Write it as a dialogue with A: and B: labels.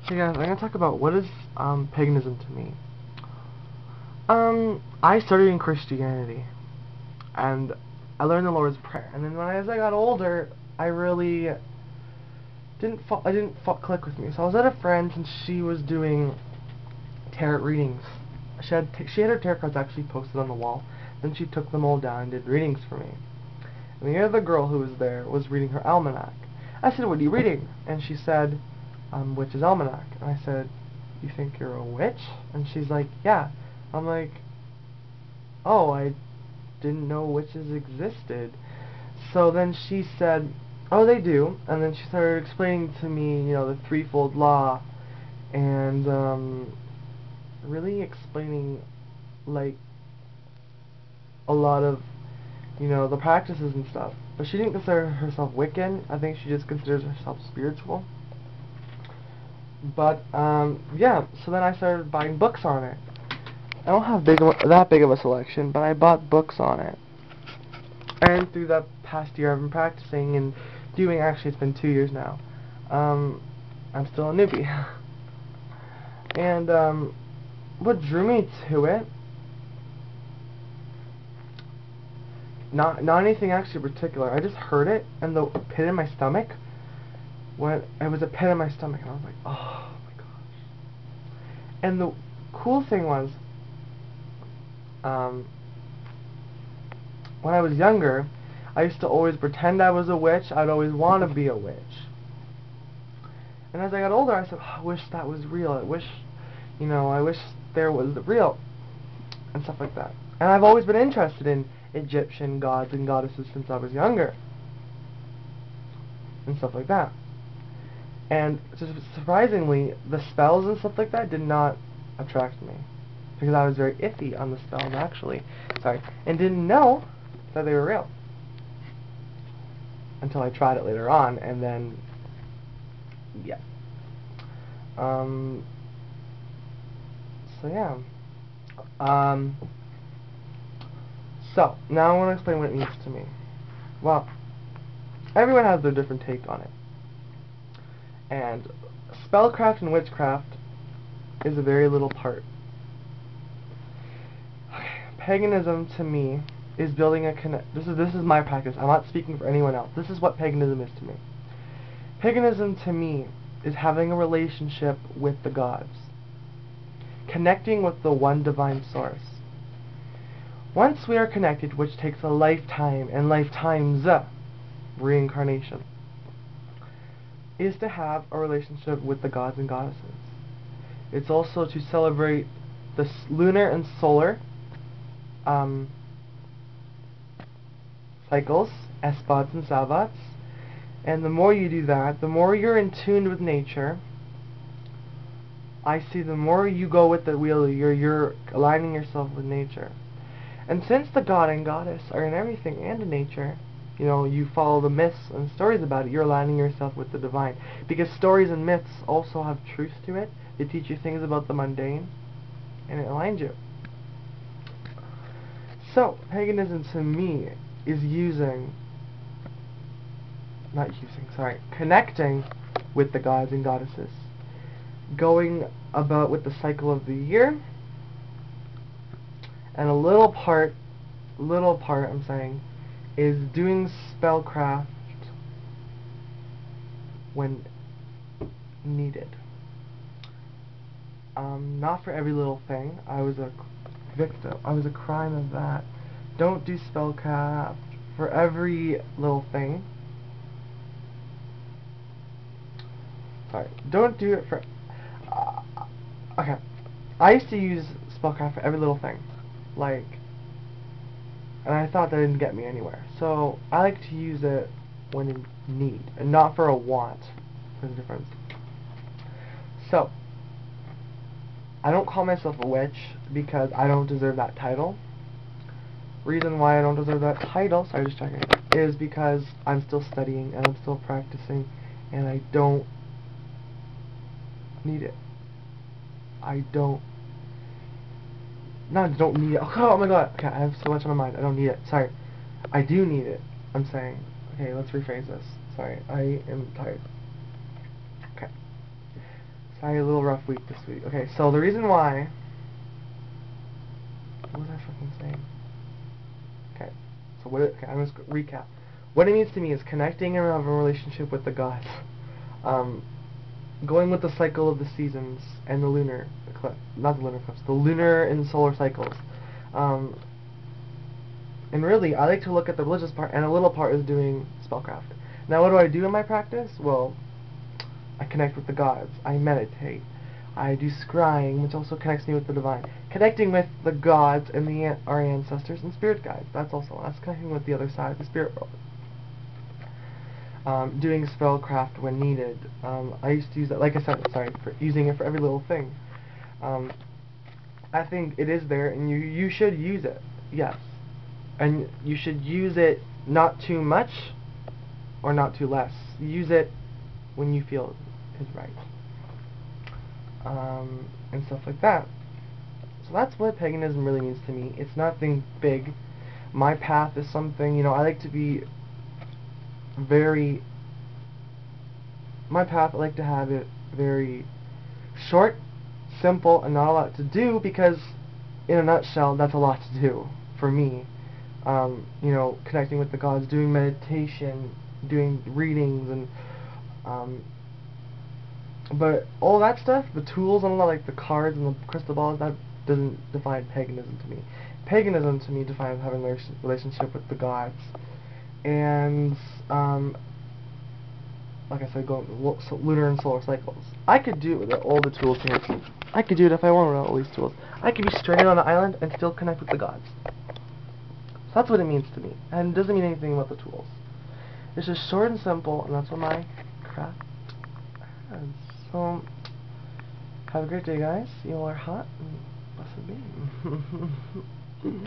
A: So guys, I'm gonna talk about what is paganism to me. I started in Christianity, and I learned the Lord's Prayer. And then as I got older, I really didn't click with me. So I was at a friend's, and she was doing tarot readings. She had her tarot cards actually posted on the wall. Then she took them all down and did readings for me. And the other girl who was there was reading her almanac. I said, "What are you reading?" And she said, "Witch's Almanac." And I said, "You think you're a witch?" And she's like, "Yeah." I'm like, "Oh, I didn't know witches existed." So then she said, "Oh, they do." And then she started explaining to me, the threefold law, and really explaining, like, a lot of, the practices and stuff. But she didn't consider herself Wiccan. I think she just considers herself spiritual. But, yeah, so then I started buying books on it. I don't have that big of a selection, but I bought books on it. And through that past year I've been practicing and doing, actually it's been 2 years now. I'm still a newbie. And, what drew me to it, not anything actually particular. I just heard it, and the pit in my stomach, it was a pit in my stomach, and I was like, oh my gosh. And the cool thing was, when I was younger, I used to always pretend I was a witch. I'd always want to be a witch. And as I got older, I said, oh, I wish that was real. I wish there was the real, and stuff like that. And I've always been interested in Egyptian gods and goddesses since I was younger, and stuff like that. And just surprisingly, the spells and stuff like that did not attract me, because I was very iffy on the spells, actually. And didn't know that they were real until I tried it later on, and then, yeah. So yeah. So now I want to explain what it means to me. Well, everyone has their different take on it. And spellcraft and witchcraft is a very little part. Paganism to me is building this is my practice. I'm not speaking for anyone else. This is what paganism is to me. Paganism to me is having a relationship with the gods, connecting with the one divine source. Once we are connected, which takes a lifetime and lifetimes reincarnation, is to have a relationship with the gods and goddesses. It's also to celebrate the lunar and solar cycles, Esbats and Sabbats. And the more you do that, the more you're in tune with nature. I see the more you go with the wheel, you're aligning yourself with nature. And since the god and goddess are in everything and in nature, you follow the myths and stories about it, you're aligning yourself with the divine. Because stories and myths also have truth to it. They teach you things about the mundane, and it aligns you. So, paganism to me is connecting with the gods and goddesses. Going about with the cycle of the year, and a little part I'm saying, is doing spellcraft when needed. Not for every little thing. I was a victim. I was a crime of that. Don't do spellcraft for every little thing. Sorry. Don't do it for... okay. I used to use spellcraft for every little thing. And I thought that didn't get me anywhere. So, I like to use it when in need, and not for a want. There's a difference. So, I don't call myself a witch because I don't deserve that title. Reason why I don't deserve that title, sorry, just checking, is because I'm still studying and I'm still practicing, and I don't need it. I don't need it. Oh my god. Okay, I have so much on my mind. I don't need it. Sorry. I do need it. I'm saying. Okay, let's rephrase this. Sorry. I am tired. Okay. I had a little rough week this week. Okay, so the reason why... What was I fucking saying? Okay, so okay, I'm just going to recap. What it means to me is connecting and having a relationship with the gods. Going with the cycle of the seasons and the lunar eclipse, not the lunar eclipse, the lunar and solar cycles. And really, I like to look at the religious part, and a little part is doing spellcraft. Now, what do I do in my practice? Well, I connect with the gods. I meditate. I do scrying, which also connects me with the divine. Connecting with the gods and our ancestors and spirit guides. That's connecting with the other side of the spirit world. Doing spellcraft when needed. I used to use that, like I said, sorry, for using it for every little thing. I think it is there, and you should use it, yes. And you should use it not too much or not too less. Use it when you feel is right. And stuff like that. So that's what paganism really means to me. It's nothing big. My path is something, I like to be my path, I like to have it very short, simple, and not a lot to do, because in a nutshell, that's a lot to do for me. Connecting with the gods, doing meditation, doing readings, and but all that stuff, the tools and all that, like the cards and the crystal balls, that doesn't define paganism to me. Paganism to me defines having a relationship with the gods, and like I said, going lunar and solar cycles. I could do it with all the tools here. I could do it if I wanted all these tools. I could be stranded on an island and still connect with the gods. So that's what it means to me, and it doesn't mean anything about the tools. It's just short and simple, and that's what my craft has. So, have a great day, guys. You all are hot, and blessed be.